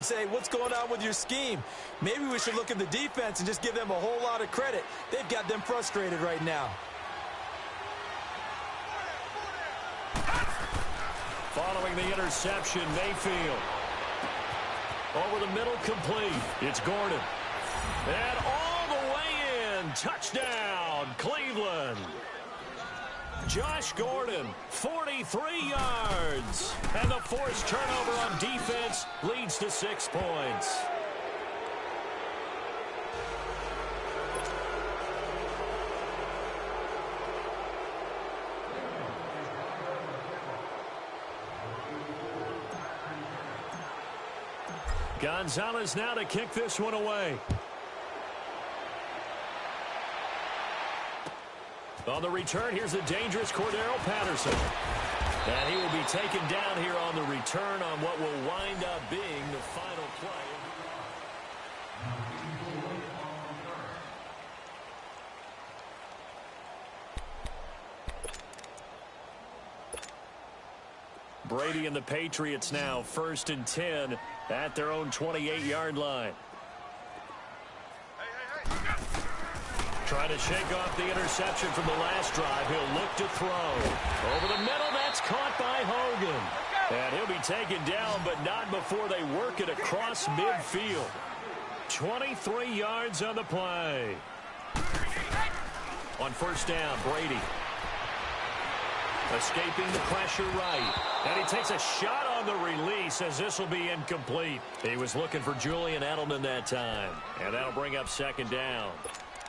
Say, what's going on with your scheme? Maybe we should look at the defense and just give them a whole lot of credit. They've got them frustrated right now. Following the interception, Mayfield. Over the middle, complete. It's Gordon. And all the way in. Touchdown, Cleveland. Josh Gordon, 43 yards. And the forced turnover on defense leads to 6 points. Gonzalez now to kick this one away. On the return, here's the dangerous Cordero Patterson. And he will be taken down here on the return on what will wind up being the final play. Brady and the Patriots now 1st and 10 at their own 28-yard line. Trying to shake off the interception from the last drive. He'll look to throw. Over the middle, that's caught by Hogan. And he'll be taken down, but not before they work it across midfield. 23 yards on the play. On 1st down, Brady. Escaping the pressure right. And he takes a shot on the release as this will be incomplete. He was looking for Julian Edelman that time. And that'll bring up 2nd down.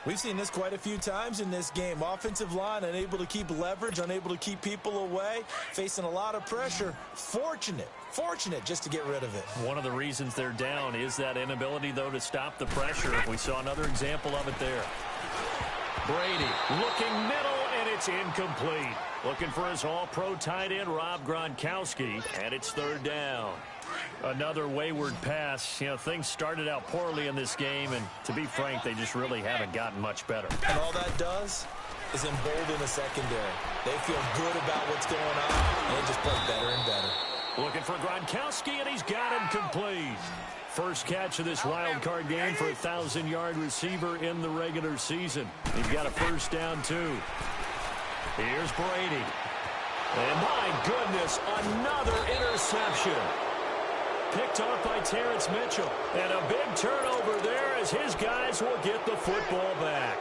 We've seen this quite a few times in this game. Offensive line unable to keep leverage, unable to keep people away, facing a lot of pressure. Fortunate just to get rid of it. One of the reasons they're down is that inability, though, to stop the pressure. We saw another example of it there. Brady looking middle, and it's incomplete. Looking for his all-pro tight end, Rob Gronkowski, and it's 3rd down. Another wayward pass. You know, things started out poorly in this game, and to be frank, they just really haven't gotten much better. And all that does is embolden the secondary. They feel good about what's going on, and they just play better and better. Looking for Gronkowski, and he's got him complete. First catch of this wild card game for a 1,000-yard receiver in the regular season. He's got a 1st down, too. Here's Brady. And my goodness, another interception. Picked off by Terrence Mitchell. And a big turnover there as his guys will get the football back.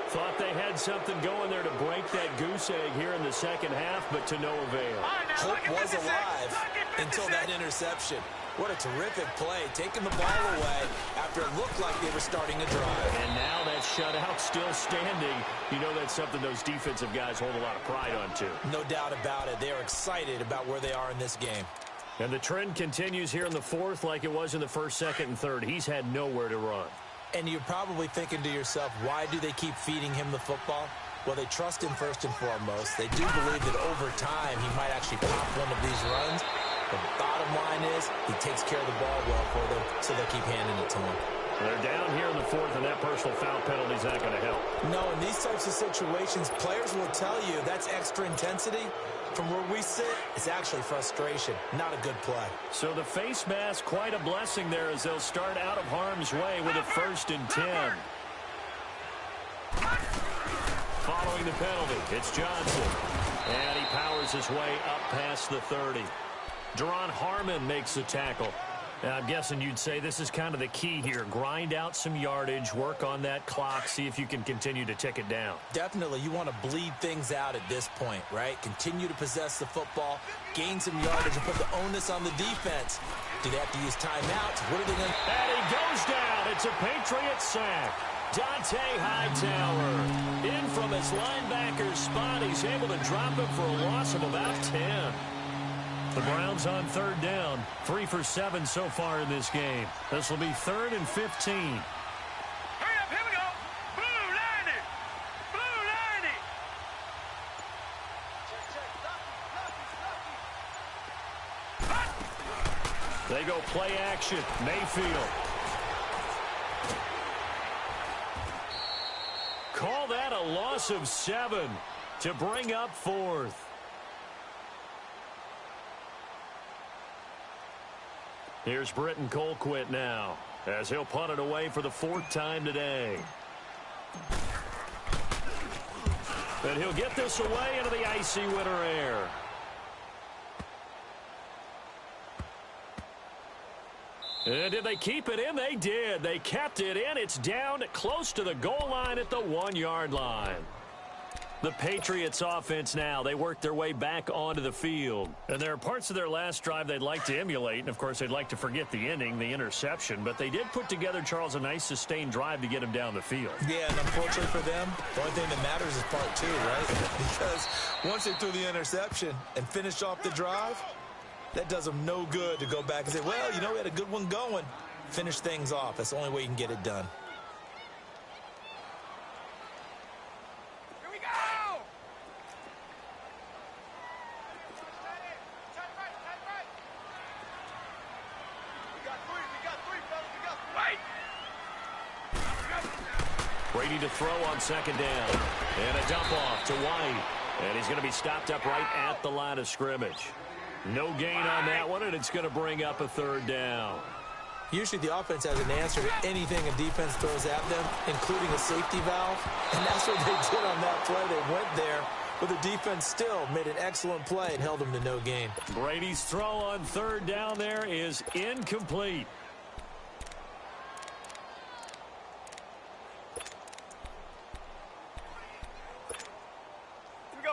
Thought they had something going there to break that goose egg here in the 2nd half, but to no avail. Hope was alive until that interception. What a terrific play, taking the ball away after it looked like they were starting to drive. And now that shutout still standing. You know that's something those defensive guys hold a lot of pride on, too. No doubt about it. They are excited about where they are in this game. And the trend continues here in the 4th like it was in the 1st, 2nd, and 3rd. He's had nowhere to run. And you're probably thinking to yourself, why do they keep feeding him the football? Well, they trust him first and foremost. They do believe that over time he might actually pop one of these runs. The bottom line is he takes care of the ball well for them, so they keep handing it to him. They're down here in the 4th, and that personal foul penalty is not going to help. No, in these types of situations, players will tell you that's extra intensity. From where we sit, it's actually frustration. Not a good play. So the face mask, quite a blessing there as they'll start out of harm's way with a 1st and 10. Following the penalty, it's Johnson. And he powers his way up past the 30. Deron Harmon makes the tackle. Now, I'm guessing you'd say this is kind of the key here. Grind out some yardage, work on that clock, see if you can continue to tick it down. Definitely. You want to bleed things out at this point, right? Continue to possess the football, gain some yardage, and put the onus on the defense. Do they have to use timeouts? What are they going to... And he goes down. It's a Patriot sack. Dante Hightower in from his linebacker spot. He's able to drop him for a loss of about 10. The Browns on 3rd down. 3 for 7 so far in this game. This will be 3rd and 15. Hurry up, here we go. Blue 90. Blue 90. They go play action. Mayfield. Call that a loss of 7 to bring up 4th. Here's Britton Colquitt now, as he'll punt it away for the 4th time today. And he'll get this away into the icy winter air. And did they keep it in? They did. They kept it in. It's down close to the goal line at the 1-yard line. The Patriots offense now, they work their way back onto the field. And there are parts of their last drive they'd like to emulate. And, of course, they'd like to forget the ending, the interception. But they did put together, Charles, a nice sustained drive to get him down the field. Yeah, and unfortunately for them, the only thing that matters is part 2, right? Because once they threw the interception and finished off the drive, that does them no good to go back and say, well, you know, we had a good one going. Finish things off. That's the only way you can get it done. Brady to throw on 2nd down. And a dump off to White. And he's going to be stopped up right at the line of scrimmage. No gain on that one, and it's going to bring up a 3rd down. Usually the offense has an answer to anything a defense throws at them, including a safety valve. And that's what they did on that play. They went there, but the defense still made an excellent play and held them to no gain. Brady's throw on 3rd down there is incomplete.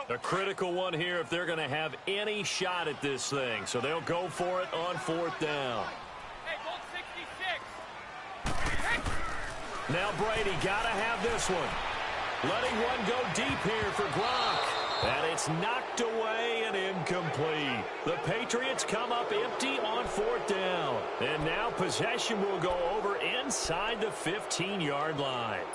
A critical one here if they're going to have any shot at this thing. So they'll go for it on 4th down. Hey, Bolt 66. Now Brady got to have this one. Letting one go deep here for Gronk. And it's knocked away and incomplete. The Patriots come up empty on 4th down. And now possession will go over inside the 15-yard line.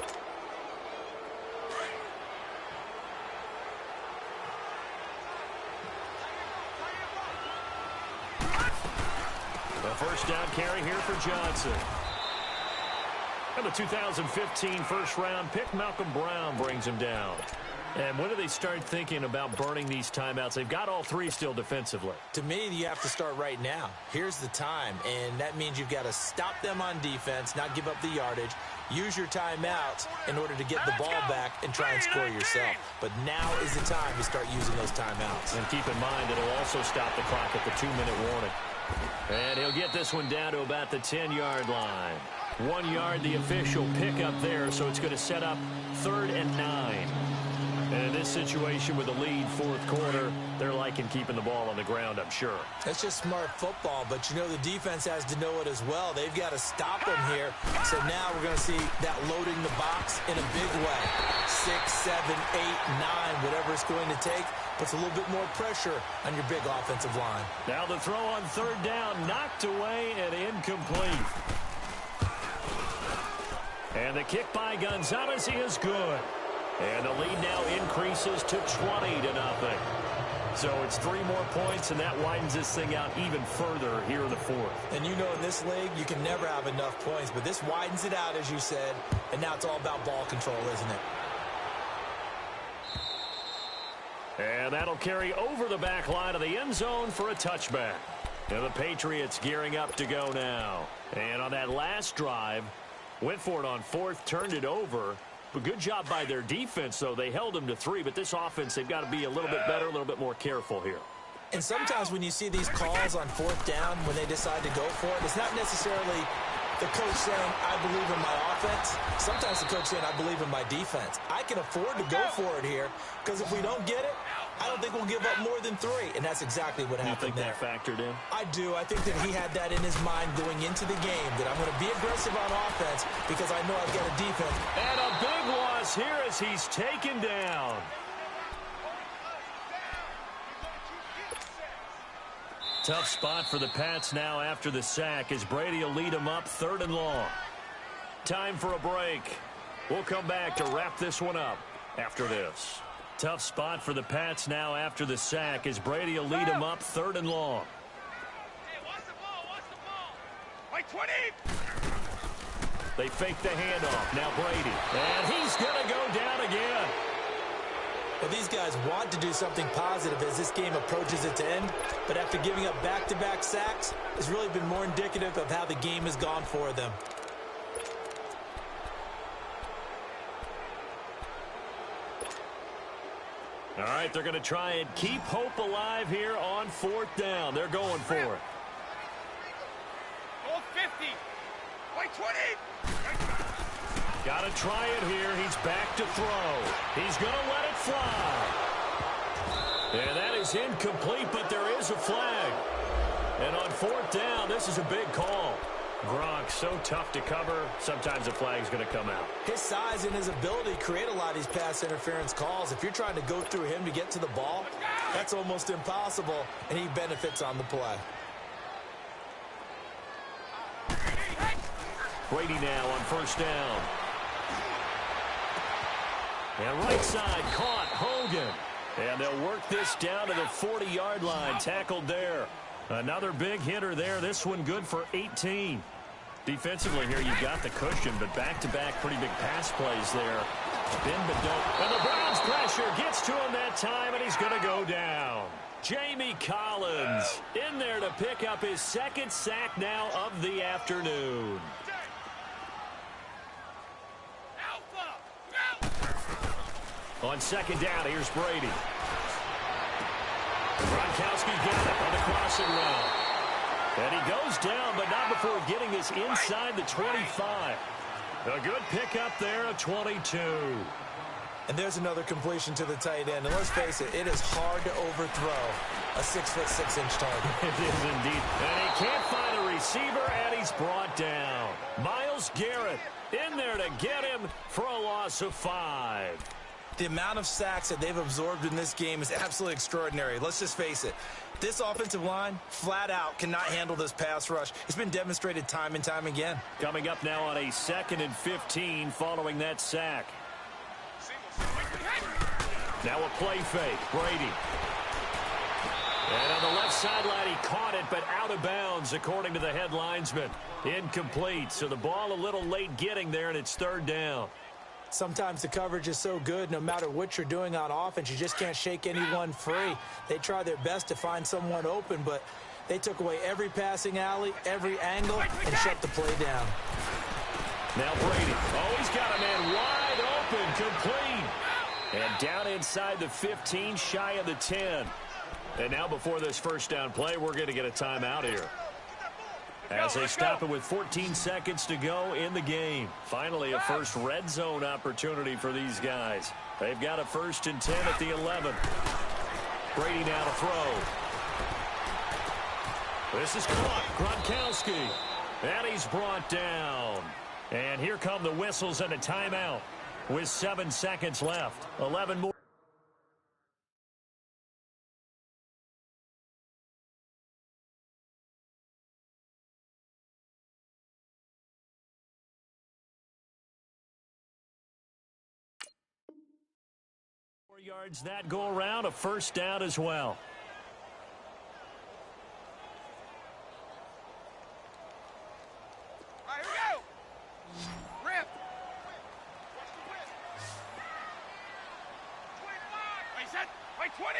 A 1st down carry here for Johnson. And the 2015 first-round pick, Malcolm Brown, brings him down. And when do they start thinking about burning these timeouts? They've got all 3 still defensively. To me, you have to start right now. Here's the time, and that means you've got to stop them on defense, not give up the yardage, use your timeouts in order to get the ball back and try and score yourself. But now is the time to start using those timeouts. And keep in mind, it'll also stop the clock at the 2-minute warning. And he'll get this one down to about the 10-yard line. 1 yard, the official pickup there, so it's going to set up 3rd and 9. And in this situation with the lead 4th quarter, they're liking keeping the ball on the ground, I'm sure. That's just smart football, but you know the defense has to know it as well. They've got to stop them here. So now we're going to see that loading the box in a big way. 6, 7, 8, 9, whatever it's going to take, puts a little bit more pressure on your big offensive line. Now the throw on 3rd down, knocked away and incomplete. And the kick by Gonzalez is good. And the lead now increases to 20-0. So it's 3 more points, and that widens this thing out even further here in the 4th. And you know in this league, you can never have enough points, but this widens it out, as you said, and now it's all about ball control, isn't it? And that'll carry over the back line of the end zone for a touchback. And the Patriots gearing up to go now. And on that last drive, went for it on 4th, turned it over. But good job by their defense, though. They held them to 3, but this offense, they've got to be a little bit better, a little bit more careful here. And sometimes when you see these calls on 4th down, when they decide to go for it, it's not necessarily the coach saying, I believe in my offense. Sometimes the coach saying, I believe in my defense. I can afford to go for it here, because if we don't get it, I don't think we'll give up more than 3. And that's exactly what happened there. You think that factored in? I do. I think that he had that in his mind going into the game, that I'm going to be aggressive on offense because I know I've got a defense. And a big loss here as he's taken down. Tough spot for the Pats now after the sack as Brady will lead them up 3rd and long. Time for a break. We'll come back to wrap this one up after this. Tough spot for the Pats now after the sack as Brady will lead them up 3rd and long. Hey, watch the ball, watch the ball. Like 20. They fake the handoff. Now Brady. And he's going to go down again. Well, these guys want to do something positive as this game approaches its end, but after giving up back-to-back sacks, it's really been more indicative of how the game has gone for them. All right, they're going to try and keep hope alive here on 4th down. They're going for it. Goal 50. White 20. Got to try it here. He's back to throw. He's going to let it fly. And that is incomplete, but there is a flag. And on 4th down, this is a big call. Gronk, so tough to cover. Sometimes a flag's going to come out. His size and his ability create a lot of these pass interference calls. If you're trying to go through him to get to the ball, that's almost impossible, and he benefits on the play. Brady now on 1st down. And right side caught Hogan. And they'll work this down to the 40-yard line. Tackled there. Another big hitter there. This one good for 18. Defensively here, you've got the cushion, but back-to-back pretty big pass plays there. Bend but don't. And the Browns pressure gets to him that time, and he's going to go down. Jamie Collins in there to pick up his 2nd sack now of the afternoon. On 2nd down, here's Brady. Gronkowski got it on the crossing route. And he goes down, but not before getting this inside the 25. A good pickup there, a 22. And there's another completion to the tight end. And let's face it, it is hard to overthrow a 6'6" target. It is indeed. And he can't find a receiver, and he's brought down. Myles Garrett in there to get him for a loss of 5. The amount of sacks that they've absorbed in this game is absolutely extraordinary. Let's just face it. This offensive line, flat out, cannot handle this pass rush. It's been demonstrated time and time again. Coming up now on a 2nd and 15 following that sack. Now a play fake. Brady. And on the left sideline, he caught it, but out of bounds, according to the head linesman. Incomplete. So the ball a little late getting there, and it's 3rd down. Sometimes the coverage is so good, no matter what you're doing on offense, you just can't shake anyone free. They try their best to find someone open, but they took away every passing alley, every angle, and shut the play down. Now Brady. Oh, he's got a man wide open, complete. And down inside the 15, shy of the 10. And now before this 1st down play, we're going to get a timeout here. As they stop it with 14 seconds to go in the game. Finally, a first red zone opportunity for these guys. They've got a 1st and 10 at the 11. Brady now to throw. This is caught. Gronkowski. And he's brought down. And here come the whistles and a timeout with 7 seconds left. 11 more. Yards that go around, a 1st down as well. All right, here we go. Rip. Wait, set. Wait, 20.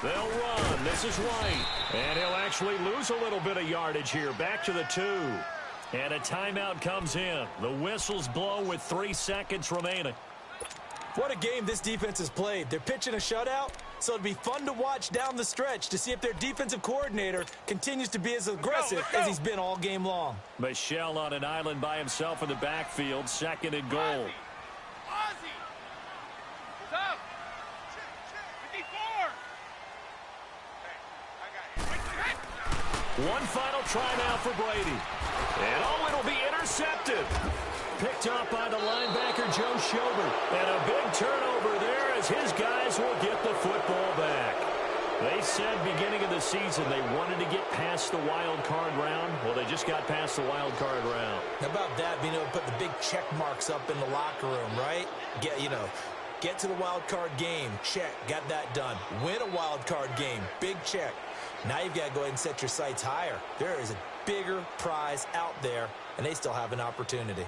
They'll run. This is White. And he'll actually lose a little bit of yardage here. Back to the 2. And a timeout comes in. The whistles blow with 3 seconds remaining. What a game this defense has played. They're pitching a shutout, so it'll be fun to watch down the stretch to see if their defensive coordinator continues to be as aggressive as he's been all game long. Michelle on an island by himself in the backfield, 2nd and goal. Ozzy. Tough. 54. Okay, I got it. One final try now for Brady. And it'll be intercepted. Picked up by the linebacker, Joejohn. And a big turnover there as his guys will get the football back. They said beginning of the season they wanted to get past the wild card round. Well, they just got past the wild card round. How about that, being able to put the big check marks up in the locker room, right? Get to the wild card game. Check. Got that done. Win a wild card game. Big check. Now you've got to go ahead and set your sights higher. There is a bigger prize out there, and they still have an opportunity.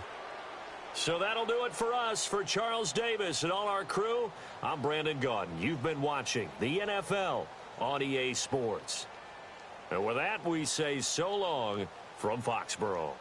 So that'll do it for us. For Charles Davis and all our crew, I'm Brandon Gaudin. You've been watching the NFL on EA Sports. And with that, we say so long from Foxborough.